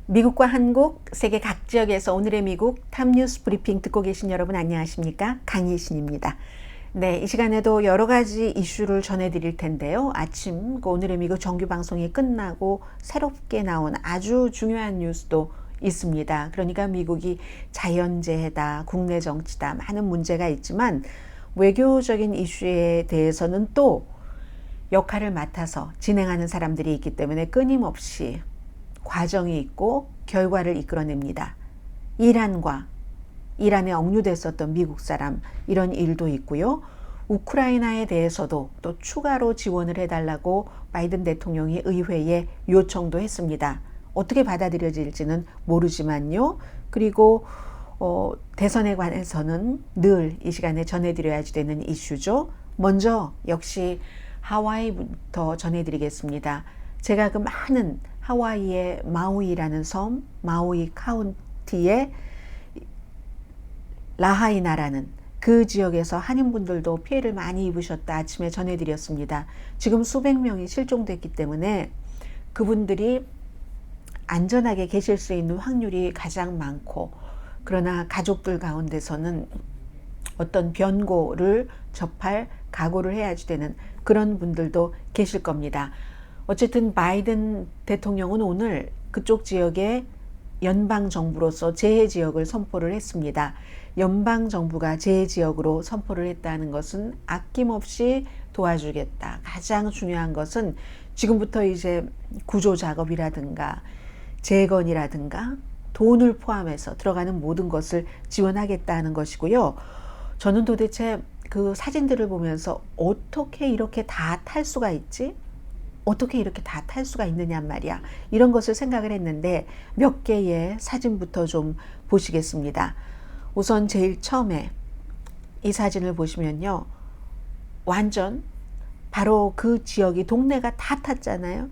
미국과 한국, 세계 각 지역에서 오늘의 미국 탑뉴스 브리핑 듣고 계신 여러분 안녕하십니까? 강희신입니다. 네, 이 시간에도 여러 가지 이슈를 전해드릴 텐데요. 아침 오늘의 미국 정규 방송이 끝나고 새롭게 나온 아주 중요한 뉴스도 있습니다. 그러니까 미국이 자연재해다, 국내 정치다, 많은 문제가 있지만 외교적인 이슈에 대해서는 또 역할을 맡아서 진행하는 사람들이 있기 때문에 끊임없이 과정이 있고 결과를 이끌어냅니다. 이란에 억류됐었던 미국 사람 이런 일도 있고요. 우크라이나에 대해서도 또 추가로 지원을 해달라고 바이든 대통령이 의회에 요청도 했습니다. 어떻게 받아들여질지는 모르지만요. 그리고 대선에 관해서는 늘 이 시간에 전해드려야지 되는 이슈죠. 먼저 역시 하와이부터 전해드리겠습니다. 제가 그 많은 하와이의 마우이라는 섬, 마우이 카운티의 라하이나라는 그 지역에서 한인분들도 피해를 많이 입으셨다 아침에 전해드렸습니다. 지금 수백 명이 실종됐기 때문에 그분들이 안전하게 계실 수 있는 확률이 가장 많고, 그러나 가족들 가운데서는 어떤 변고를 접할 각오를 해야지 되는 그런 분들도 계실 겁니다. 어쨌든 바이든 대통령은 오늘 그쪽 지역에 연방정부로서 재해지역을 선포를 했습니다. 연방정부가 재해지역으로 선포를 했다는 것은 아낌없이 도와주겠다. 가장 중요한 것은 지금부터 이제 구조작업이라든가 재건이라든가 돈을 포함해서 들어가는 모든 것을 지원하겠다는 것이고요. 저는 도대체 그 사진들을 보면서 어떻게 이렇게 다 탈 수가 있지? 어떻게 이렇게 다 탈 수가 있느냐 말이야. 이런 것을 생각을 했는데 몇 개의 사진부터 좀 보시겠습니다. 우선 제일 처음에 이 사진을 보시면요. 완전 바로 그 지역이 동네가 다 탔잖아요.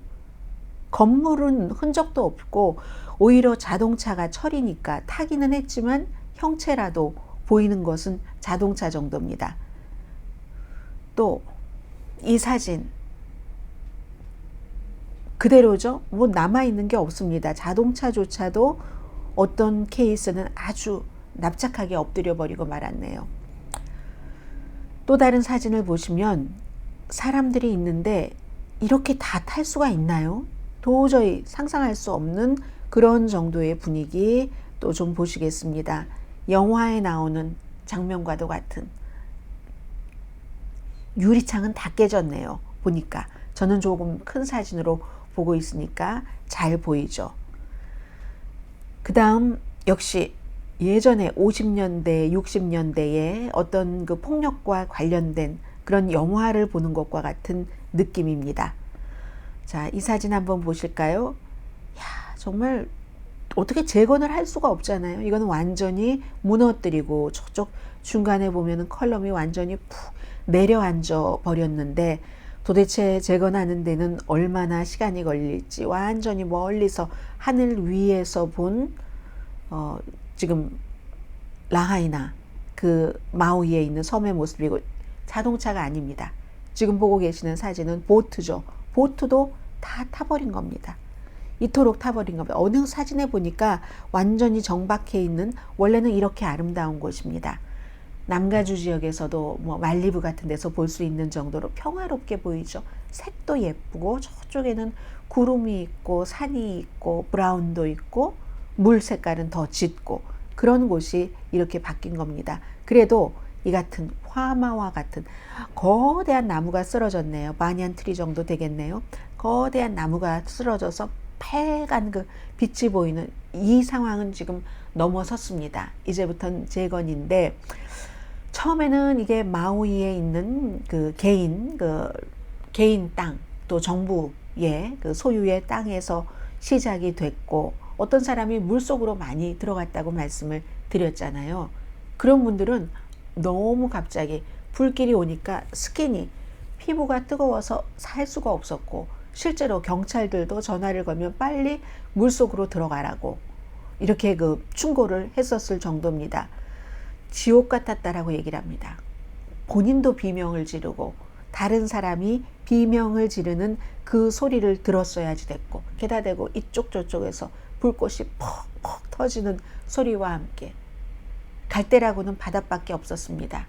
건물은 흔적도 없고 오히려 자동차가 철이니까 타기는 했지만 형체라도 보이는 것은 자동차 정도입니다. 또 이 사진 그대로죠. 뭐 남아있는 게 없습니다. 자동차조차도 어떤 케이스는 아주 납작하게 엎드려 버리고 말았네요. 또 다른 사진을 보시면 사람들이 있는데 이렇게 다 탈 수가 있나요? 도저히 상상할 수 없는 그런 정도의 분위기 또 좀 보시겠습니다. 영화에 나오는 장면과도 같은 유리창은 다 깨졌네요. 보니까 저는 조금 큰 사진으로 보고 있으니까 잘 보이죠. 그 다음 역시 예전에 50년대, 60년대에 어떤 그 폭력과 관련된 그런 영화를 보는 것과 같은 느낌입니다. 자, 이 사진 한번 보실까요? 야, 정말 어떻게 재건을 할 수가 없잖아요. 이거는 완전히 무너뜨리고 저쪽 중간에 보면은 컬럼이 완전히 푹 내려앉아 버렸는데 도대체 재건하는 데는 얼마나 시간이 걸릴지 완전히 멀리서 하늘 위에서 본 지금 라하이나 그 마우이에 있는 섬의 모습이고 자동차가 아닙니다. 지금 보고 계시는 사진은 보트죠. 보트도 다 타버린 겁니다. 이토록 타버린 겁니다. 어느 사진에 보니까 완전히 정박해 있는, 원래는 이렇게 아름다운 곳입니다. 남가주 지역에서도 뭐 말리부 같은 데서 볼 수 있는 정도로 평화롭게 보이죠. 색도 예쁘고 저쪽에는 구름이 있고 산이 있고 브라운도 있고 물 색깔은 더 짙고 그런 곳이 이렇게 바뀐 겁니다. 그래도 이 같은 화마와 같은 거대한 나무가 쓰러졌네요. 바니안 트리 정도 되겠네요. 거대한 나무가 쓰러져서 빨간 그 빛이 보이는 이 상황은 지금 넘어섰습니다. 이제부터는 재건인데 처음에는 이게 마우이에 있는 그 개인 땅, 또 정부의 그 소유의 땅에서 시작이 됐고 어떤 사람이 물속으로 많이 들어갔다고 말씀을 드렸잖아요. 그런 분들은 너무 갑자기 불길이 오니까 피부가 뜨거워서 살 수가 없었고 실제로 경찰들도 전화를 걸면 빨리 물속으로 들어가라고 이렇게 그 충고를 했었을 정도입니다. 지옥 같았다라고 얘기를 합니다. 본인도 비명을 지르고 다른 사람이 비명을 지르는 그 소리를 들었어야지 됐고 게다 대고 이쪽 저쪽에서 불꽃이 퍽퍽 터지는 소리와 함께 갈대라고는 바닷밖에 없었습니다.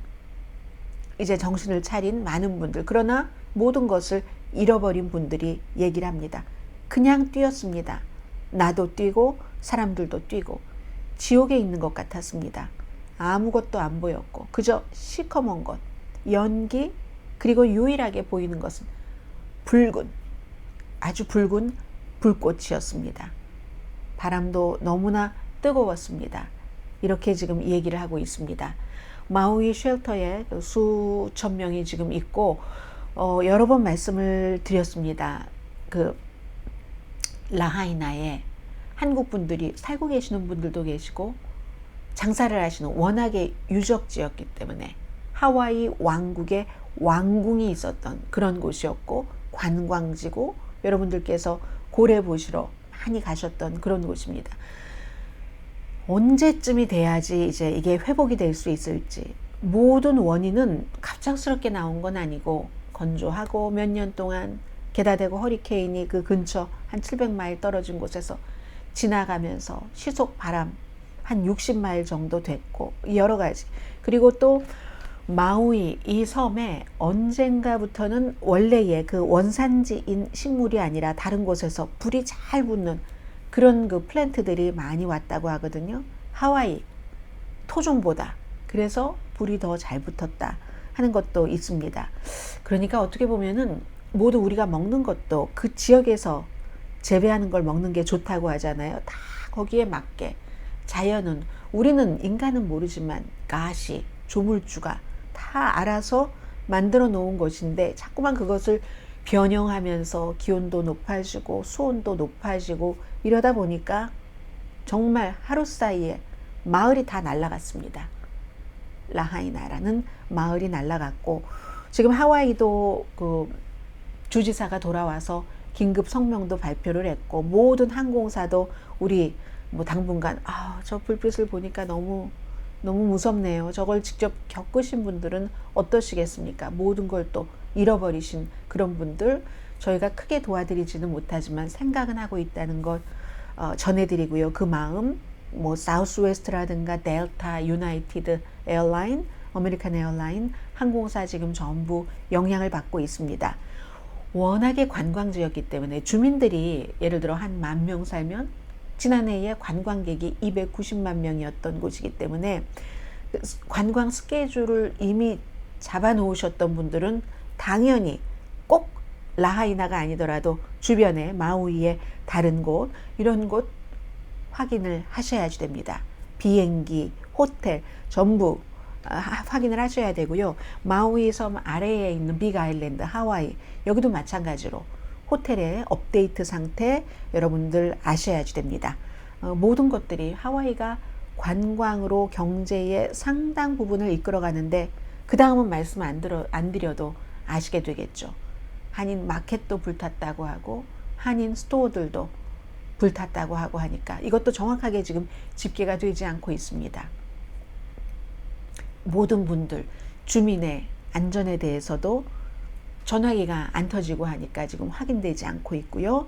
이제 정신을 차린 많은 분들, 그러나 모든 것을 잃어버린 분들이 얘기를 합니다. 그냥 뛰었습니다. 나도 뛰고 사람들도 뛰고 지옥에 있는 것 같았습니다. 아무것도 안 보였고 그저 시커먼 것, 연기, 그리고 유일하게 보이는 것은 붉은, 아주 붉은 불꽃이었습니다. 바람도 너무나 뜨거웠습니다. 이렇게 지금 얘기를 하고 있습니다. 마우이 쉘터에 수천 명이 지금 있고 여러 번 말씀을 드렸습니다. 그 라하이나에 한국 분들이 살고 계시는 분들도 계시고 장사를 하시는, 워낙에 유적지였기 때문에 하와이 왕국의 왕궁이 있었던 그런 곳이었고 관광지고 여러분들께서 고래 보시러 많이 가셨던 그런 곳입니다. 언제쯤이 돼야지 이제 이게 회복이 될 수 있을지. 모든 원인은 갑작스럽게 나온 건 아니고 건조하고 몇 년 동안 게다대고 허리케인이 그 근처 한 700마일 떨어진 곳에서 지나가면서 시속 바람 한 60마일 정도 됐고 여러 가지. 그리고 또 마우이 이 섬에 언젠가부터는 원래의 그 원산지인 식물이 아니라 다른 곳에서 불이 잘 붙는 그런 그 플랜트들이 많이 왔다고 하거든요. 하와이 토종보다. 그래서 불이 더 잘 붙었다 하는 것도 있습니다. 그러니까 어떻게 보면은 모두 우리가 먹는 것도 그 지역에서 재배하는 걸 먹는 게 좋다고 하잖아요. 다 거기에 맞게 자연은, 우리는 인간은 모르지만 가시, 조물주가 다 알아서 만들어 놓은 것인데 자꾸만 그것을 변형하면서 기온도 높아지고 수온도 높아지고 이러다 보니까 정말 하루 사이에 마을이 다 날아갔습니다. 라하이나라는 마을이 날아갔고 지금 하와이도 그 주지사가 돌아와서 긴급 성명도 발표를 했고 모든 항공사도 우리 뭐 당분간 저 불빛을 보니까 너무 무섭네요. 저걸 직접 겪으신 분들은 어떠시겠습니까? 모든 걸 또 잃어버리신 그런 분들 저희가 크게 도와드리지는 못하지만 생각은 하고 있다는 것 전해드리고요. 그 마음 뭐 사우스웨스트라든가 델타, 유나이티드 에어라인, 아메리칸 에어라인 항공사 지금 전부 영향을 받고 있습니다. 워낙에 관광지였기 때문에 주민들이 예를 들어 한 10,000명 살면 지난해에 관광객이 290만 명이었던 곳이기 때문에 관광 스케줄을 이미 잡아 놓으셨던 분들은 당연히 꼭 라하이나가 아니더라도 주변에 마우이의 다른 곳, 이런 곳 확인을 하셔야지 됩니다. 비행기, 호텔 전부 확인을 하셔야 되고요. 마우이 섬 아래에 있는 빅 아일랜드 하와이, 여기도 마찬가지로 호텔의 업데이트 상태 여러분들 아셔야지 됩니다. 모든 것들이 하와이가 관광으로 경제의 상당 부분을 이끌어가는데 그 다음은 말씀 안 드려도 아시게 되겠죠. 한인 마켓도 불탔다고 하고 한인 스토어들도 불탔다고 하고 하니까 이것도 정확하게 지금 집계가 되지 않고 있습니다. 모든 분들 주민의 안전에 대해서도 전화기가 안 터지고 하니까 지금 확인되지 않고 있고요.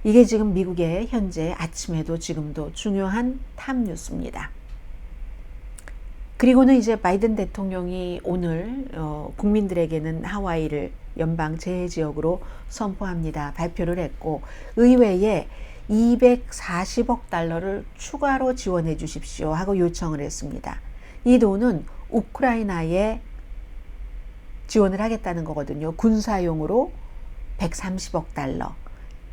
이게 지금 미국의 현재 아침에도 지금도 중요한 탑 뉴스입니다. 그리고는 이제 바이든 대통령이 오늘 국민들에게는 하와이를 연방재해지역으로 선포합니다. 발표를 했고 의회에 240억 달러를 추가로 지원해 주십시오 하고 요청을 했습니다. 이 돈은 우크라이나에 지원을 하겠다는 거거든요. 군사용으로 130억 달러,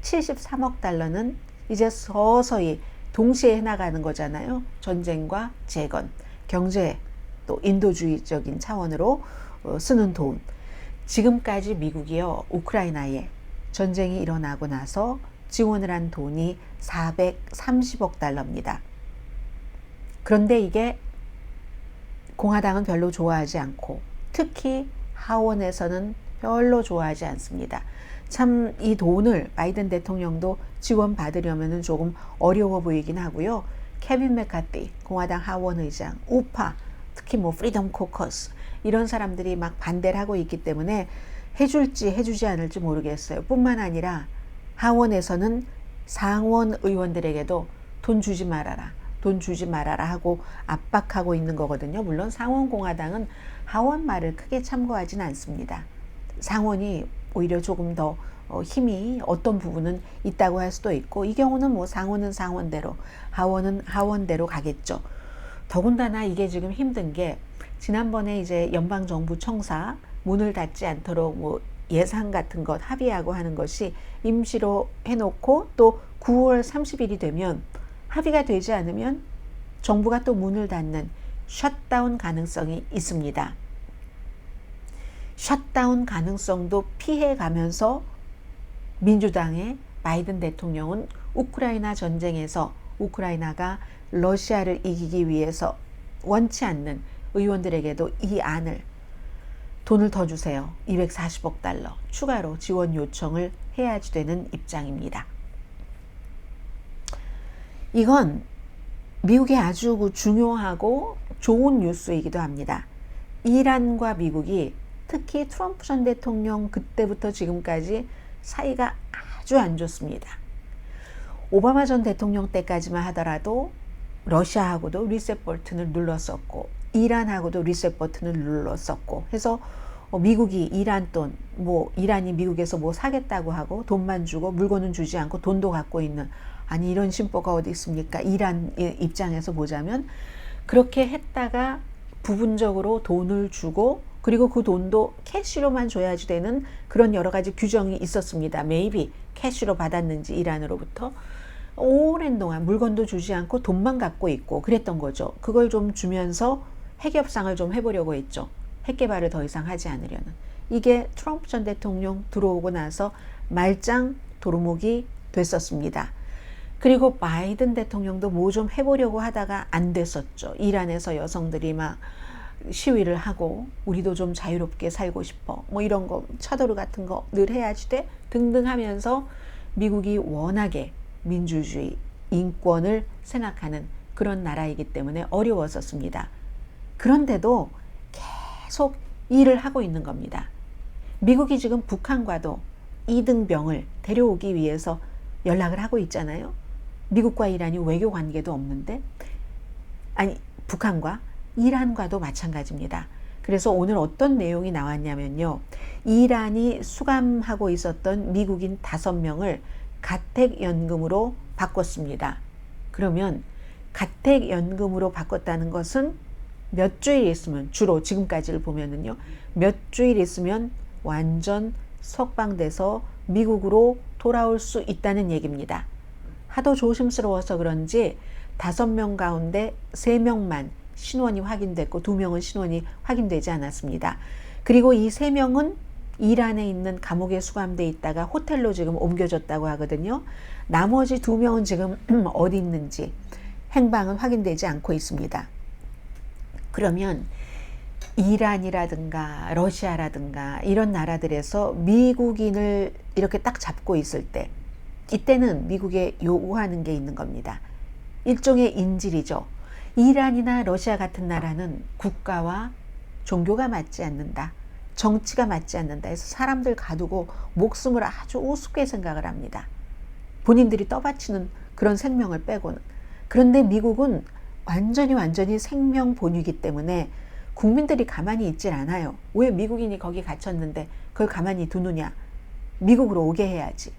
73억 달러는 이제 서서히 동시에 해나가는 거잖아요. 전쟁과 재건, 경제, 또 인도주의적인 차원으로 쓰는 돈. 지금까지 미국이요, 우크라이나에 전쟁이 일어나고 나서 지원을 한 돈이 430억 달러입니다. 그런데 이게 공화당은 별로 좋아하지 않고 특히 하원에서는 별로 좋아하지 않습니다. 참 이 돈을 바이든 대통령도 지원받으려면 조금 어려워 보이긴 하고요. 케빈 맥카티 공화당 하원 의장, 우파 특히 뭐 프리덤 코커스 이런 사람들이 막 반대를 하고 있기 때문에 해줄지 해주지 않을지 모르겠어요. 뿐만 아니라 하원에서는 상원 의원들에게도 돈 주지 말아라, 돈 주지 말아라 하고 압박하고 있는 거거든요. 물론 상원공화당은 하원 말을 크게 참고하진 않습니다. 상원이 오히려 조금 더 힘이 어떤 부분은 있다고 할 수도 있고, 이 경우는 뭐 상원은 상원대로, 하원은 하원대로 가겠죠. 더군다나 이게 지금 힘든 게, 지난번에 이제 연방정부 청사 문을 닫지 않도록 뭐 예산 같은 것 합의하고 하는 것이 임시로 해놓고 또 9월 30일이 되면 합의가 되지 않으면 정부가 또 문을 닫는 셧다운 가능성이 있습니다. 셧다운 가능성도 피해가면서 민주당의 바이든 대통령은 우크라이나 전쟁에서 우크라이나가 러시아를 이기기 위해서 원치 않는 의원들에게도 이 안을, 돈을 더 주세요, 240억 달러 추가로 지원 요청을 해야지 되는 입장입니다. 이건 미국의 아주 중요하고 좋은 뉴스이기도 합니다. 이란과 미국이 특히 트럼프 전 대통령 그때부터 지금까지 사이가 아주 안 좋습니다. 오바마 전 대통령 때까지만 하더라도 러시아하고도 리셋 버튼을 눌렀었고, 이란하고도 리셋 버튼을 눌렀었고 해서 미국이 이란 돈, 뭐 이란이 미국에서 뭐 사겠다고 하고 돈만 주고 물건은 주지 않고 돈도 갖고 있는, 아니 이런 심보가 어디 있습니까? 이란 입장에서 보자면 그렇게 했다가 부분적으로 돈을 주고, 그리고 그 돈도 캐시로만 줘야지 되는 그런 여러 가지 규정이 있었습니다. maybe 캐시로 받았는지 이란으로부터 오랜 동안 물건도 주지 않고 돈만 갖고 있고 그랬던 거죠. 그걸 좀 주면서 핵협상을 좀 해보려고 했죠. 핵 개발을 더 이상 하지 않으려는. 이게 트럼프 전 대통령 들어오고 나서 말짱 도루묵이 됐었습니다. 그리고 바이든 대통령도 뭐 좀 해보려고 하다가 안 됐었죠. 이란에서 여성들이 막 시위를 하고 우리도 좀 자유롭게 살고 싶어, 뭐 이런 거 차도르 같은 거 늘 해야지 돼 등등 하면서 미국이 워낙에 민주주의, 인권을 생각하는 그런 나라이기 때문에 어려웠었습니다. 그런데도 계속 일을 하고 있는 겁니다. 미국이 지금 북한과도 이등병을 데려오기 위해서 연락을 하고 있잖아요. 미국과 이란이 외교 관계도 없는데, 아니 북한과 이란과도 마찬가지입니다. 그래서 오늘 어떤 내용이 나왔냐면요, 이란이 수감하고 있었던 미국인 5명을 가택연금으로 바꿨습니다. 그러면 가택연금으로 바꿨다는 것은 몇 주일 있으면, 주로 지금까지를 보면은요, 몇 주일 있으면 완전 석방돼서 미국으로 돌아올 수 있다는 얘기입니다. 하도 조심스러워서 그런지 5명 가운데 3명만 신원이 확인됐고 2명은 신원이 확인되지 않았습니다. 그리고 이 3명은 이란에 있는 감옥에 수감돼 있다가 호텔로 지금 옮겨졌다고 하거든요. 나머지 2명은 지금 어디 있는지 행방은 확인되지 않고 있습니다. 그러면 이란이라든가 러시아라든가 이런 나라들에서 미국인을 이렇게 딱 잡고 있을 때, 이때는 미국에 요구하는 게 있는 겁니다. 일종의 인질이죠. 이란이나 러시아 같은 나라는 국가와 종교가 맞지 않는다, 정치가 맞지 않는다 해서 사람들 가두고 목숨을 아주 우습게 생각을 합니다. 본인들이 떠받치는 그런 생명을 빼고는. 그런데 미국은 완전히 생명 본위이기 때문에 국민들이 가만히 있질 않아요. 왜 미국인이 거기 갇혔는데 그걸 가만히 두느냐, 미국으로 오게 해야지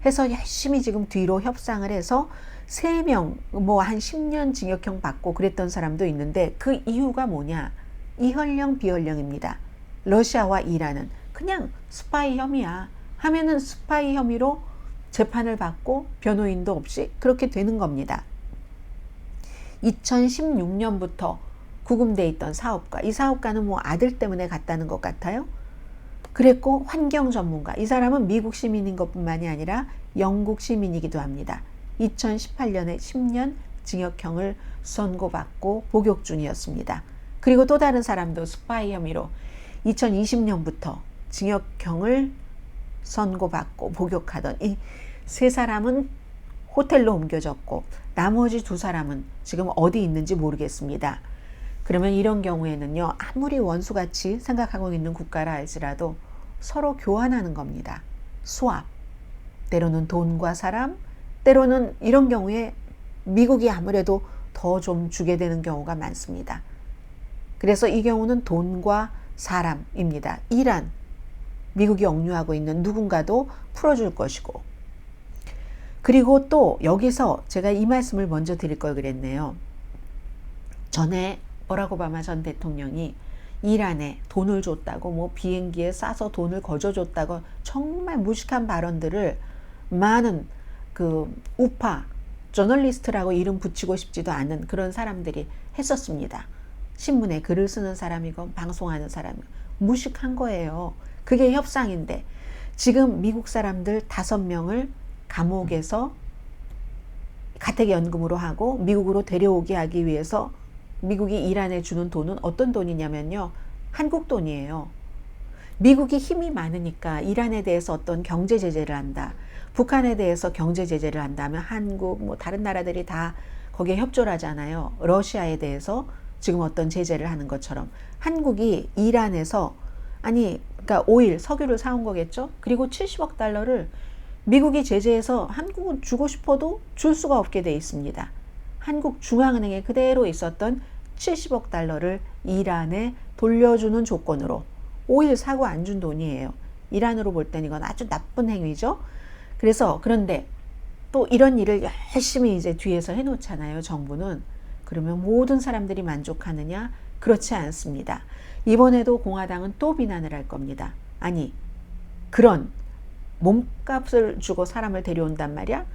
해서 열심히 지금 뒤로 협상을 해서 3명 뭐 한 10년 징역형 받고 그랬던 사람도 있는데, 그 이유가 뭐냐, 이헌령 비헌령입니다. 러시아와 이란은 그냥 스파이 혐의야 하면은 스파이 혐의로 재판을 받고 변호인도 없이 그렇게 되는 겁니다. 2016년부터 구금돼 있던 사업가, 이 사업가는 뭐 아들 때문에 갔다는 것 같아요. 그랬고 환경 전문가, 이 사람은 미국 시민인 것뿐만이 아니라 영국 시민이기도 합니다. 2018년에 10년 징역형을 선고받고 복역 중이었습니다. 그리고 또 다른 사람도 스파이 혐의로 2020년부터 징역형을 선고받고 복역하던 이 3사람은 호텔로 옮겨졌고 나머지 2사람은 지금 어디 있는지 모르겠습니다. 그러면 이런 경우에는요, 아무리 원수같이 생각하고 있는 국가라 할지라도 서로 교환하는 겁니다. 수합, 때로는 돈과 사람, 때로는 이런 경우에 미국이 아무래도 더 좀 주게 되는 경우가 많습니다. 그래서 이 경우는 돈과 사람입니다. 이란, 미국이 억류하고 있는 누군가도 풀어줄 것이고, 그리고 또 여기서 제가 이 말씀을 먼저 드릴 걸 그랬네요. 전에 버락 오바마 전 대통령이 이란에 돈을 줬다고, 뭐 비행기에 싸서 돈을 거저줬다고 정말 무식한 발언들을 많은 그 우파 저널리스트라고 이름 붙이고 싶지도 않은 그런 사람들이 했었습니다. 신문에 글을 쓰는 사람이건 방송하는 사람이건 무식한 거예요. 그게 협상인데 지금 미국 사람들 5명을 감옥에서 가택연금으로 하고 미국으로 데려오게 하기 위해서 미국이 이란에 주는 돈은 어떤 돈이냐면요, 한국 돈이에요. 미국이 힘이 많으니까 이란에 대해서 어떤 경제 제재를 한다, 북한에 대해서 경제 제재를 한다면 한국, 뭐 다른 나라들이 다 거기에 협조를 하잖아요. 러시아에 대해서 지금 어떤 제재를 하는 것처럼 한국이 이란에서, 아니 그러니까 오일, 석유를 사온 거겠죠. 그리고 70억 달러를 미국이 제재해서 한국은 주고 싶어도 줄 수가 없게 돼 있습니다. 한국 중앙은행에 그대로 있었던 70억 달러를 이란에 돌려주는 조건으로 오일 사고 안 준 돈이에요. 이란으로 볼 땐 이건 아주 나쁜 행위죠. 그래서 그런데 또 이런 일을 열심히 이제 뒤에서 해놓잖아요, 정부는. 그러면 모든 사람들이 만족하느냐? 그렇지 않습니다. 이번에도 공화당은 또 비난을 할 겁니다. 아니, 그런 몸값을 주고 사람을 데려온단 말이야?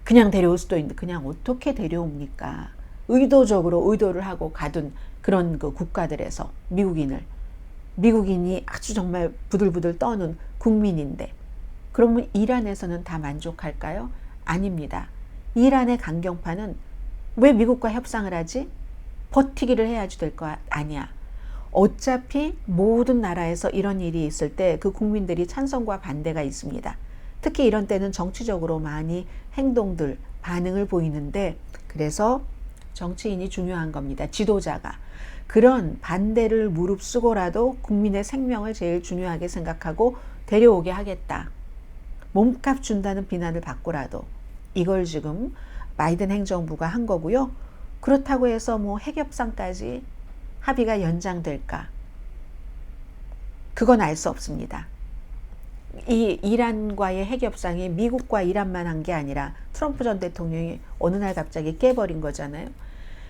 그냥 데려올 수도 있는데 그냥 어떻게 데려옵니까? 의도적으로 의도를 하고 가둔 그런 그 국가들에서 미국인이 아주 정말 부들부들 떠는 국민인데, 그러면 이란에서는 다 만족할까요? 아닙니다. 이란의 강경파는 왜 미국과 협상을 하지? 버티기를 해야지 될 거 아니야. 어차피 모든 나라에서 이런 일이 있을 때 그 국민들이 찬성과 반대가 있습니다. 특히 이런 때는 정치적으로 많이 행동들, 반응을 보이는데, 그래서 정치인이 중요한 겁니다. 지도자가. 그런 반대를 무릅쓰고라도 국민의 생명을 제일 중요하게 생각하고 데려오게 하겠다. 몸값 준다는 비난을 받고라도. 이걸 지금 바이든 행정부가 한 거고요. 그렇다고 해서 뭐 핵협상까지 합의가 연장될까? 그건 알 수 없습니다. 이 이란과의 핵협상이 미국과 이란만 한 게 아니라 트럼프 전 대통령이 어느 날 갑자기 깨버린 거잖아요.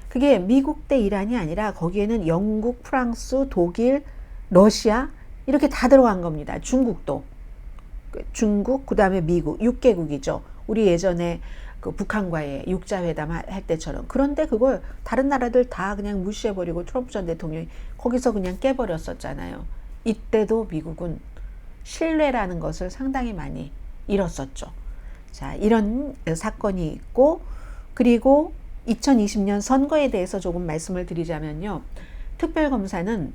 그게 미국 대 이란이 아니라 거기에는 영국, 프랑스, 독일, 러시아 이렇게 다 들어간 겁니다. 중국도. 중국, 그 다음에 미국, 6개국이죠. 우리 예전에 그 북한과의 육자회담 할 때처럼. 그런데 그걸 다른 나라들 다 그냥 무시해버리고 트럼프 전 대통령이 거기서 그냥 깨버렸었잖아요. 이때도 미국은 신뢰라는 것을 상당히 많이 잃었었죠. 자, 이런 사건이 있고, 그리고 2020년 선거에 대해서 조금 말씀을 드리자면요. 특별검사는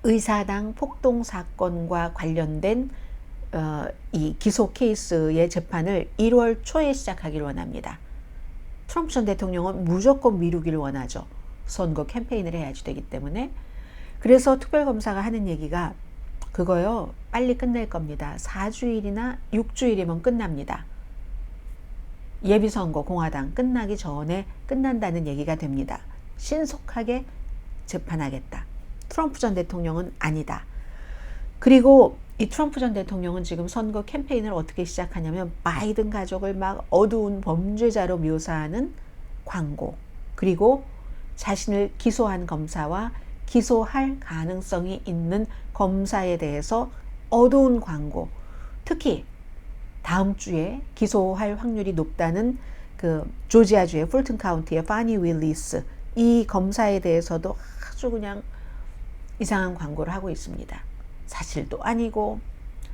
의사당 폭동 사건과 관련된 이 기소 케이스의 재판을 1월 초에 시작하기를 원합니다. 트럼프 전 대통령은 무조건 미루기를 원하죠. 선거 캠페인을 해야지 되기 때문에. 그래서 특별검사가 하는 얘기가 그거요, 빨리 끝낼 겁니다. 4주일이나 6주일이면 끝납니다. 예비선거 공화당 끝나기 전에 끝난다는 얘기가 됩니다. 신속하게 재판하겠다. 트럼프 전 대통령은 아니다. 그리고 이 트럼프 전 대통령은 지금 선거 캠페인을 어떻게 시작하냐면 바이든 가족을 막 어두운 범죄자로 묘사하는 광고, 그리고 자신을 기소한 검사와 기소할 가능성이 있는 검사에 대해서 어두운 광고, 특히 다음 주에 기소할 확률이 높다는 그 조지아주의 풀튼 카운티의 파니 윌리스, 이 검사에 대해서도 아주 그냥 이상한 광고를 하고 있습니다. 사실도 아니고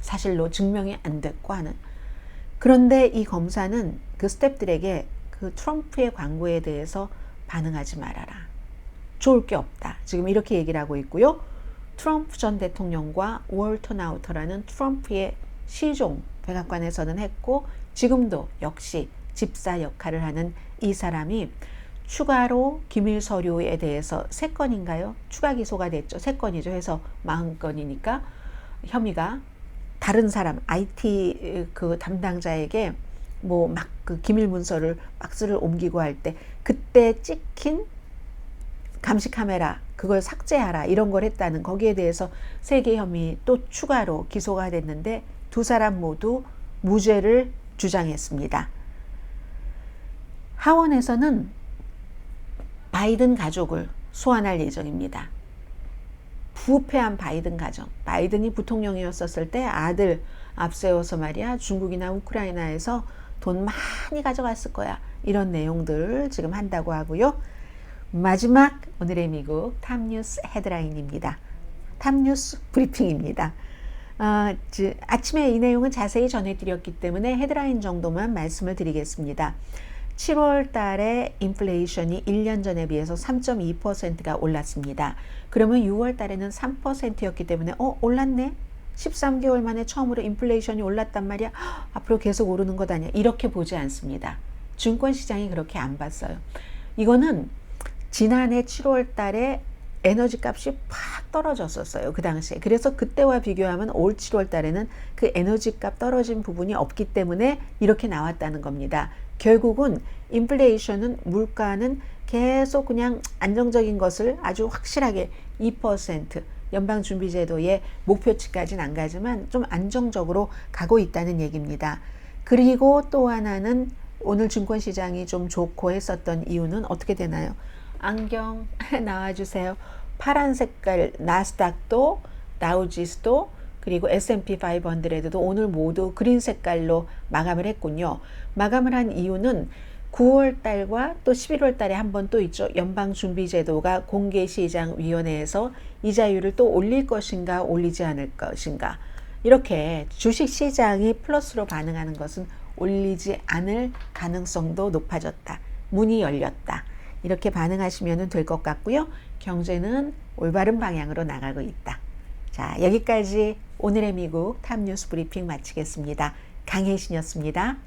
사실로 증명이 안 됐고 하는. 그런데 이 검사는 그 스태프들에게 그 트럼프의 광고에 대해서 반응하지 말아라. 좋을 게 없다. 지금 이렇게 얘기를 하고 있고요. 트럼프 전 대통령과 월터 나우터라는 트럼프의 시종 백악관에서는 했고, 지금도 역시 집사 역할을 하는 이 사람이 추가로 기밀 서류에 대해서 3건인가요? 추가 기소가 됐죠. 3건이죠. 해서 40건이니까 혐의가 다른 사람 IT 그 담당자에게 뭐 막 그 기밀 문서를 박스를 옮기고 할 때 그때 찍힌 감시 카메라 그걸 삭제하라 이런 걸 했다는 거기에 대해서 3개 혐의 또 추가로 기소가 됐는데 두 사람 모두 무죄를 주장했습니다. 하원에서는 바이든 가족을 소환할 예정입니다. 부패한 바이든 가정. 바이든이 부통령이었었을 때 아들 앞세워서 말이야 중국이나 우크라이나에서 돈 많이 가져갔을 거야. 이런 내용들 지금 한다고 하고요. 마지막 오늘의 미국 탑뉴스 헤드라인입니다. 탑뉴스 브리핑입니다. 아침에 이 내용은 자세히 전해드렸기 때문에 헤드라인 정도만 말씀을 드리겠습니다. 7월 달에 인플레이션이 1년 전에 비해서 3.2%가 올랐습니다. 그러면 6월 달에는 3%였기 때문에 올랐네? 13개월 만에 처음으로 인플레이션이 올랐단 말이야. 앞으로 계속 오르는 것 아니야. 이렇게 보지 않습니다. 증권시장이 그렇게 안 봤어요. 이거는 지난해 7월 달에 에너지 값이 팍 떨어졌었어요. 그 당시에. 그래서 그때와 비교하면 올 7월 달에는 그 에너지 값 떨어진 부분이 없기 때문에 이렇게 나왔다는 겁니다. 결국은 인플레이션은 물가는 계속 그냥 안정적인 것을 아주 확실하게 2% 연방준비제도의 목표치까지는 안 가지만 좀 안정적으로 가고 있다는 얘기입니다. 그리고 또 하나는 오늘 증권시장이 좀 좋고 했었던 이유는 어떻게 되나요? 안경 나와주세요. 파란 색깔 나스닥도 다우지수도 그리고 S&P 500도 오늘 모두 그린 색깔로 마감을 했군요. 마감을 한 이유는 9월 달과 또 11월 달에 한 번 또 있죠. 연방준비제도가 공개시장위원회에서 이자율을 또 올릴 것인가 올리지 않을 것인가. 이렇게 주식시장이 플러스로 반응하는 것은 올리지 않을 가능성도 높아졌다. 문이 열렸다. 이렇게 반응하시면 될 것 같고요. 경제는 올바른 방향으로 나가고 있다. 자, 여기까지 오늘의 미국 탑뉴스 브리핑 마치겠습니다. 강혜신이었습니다.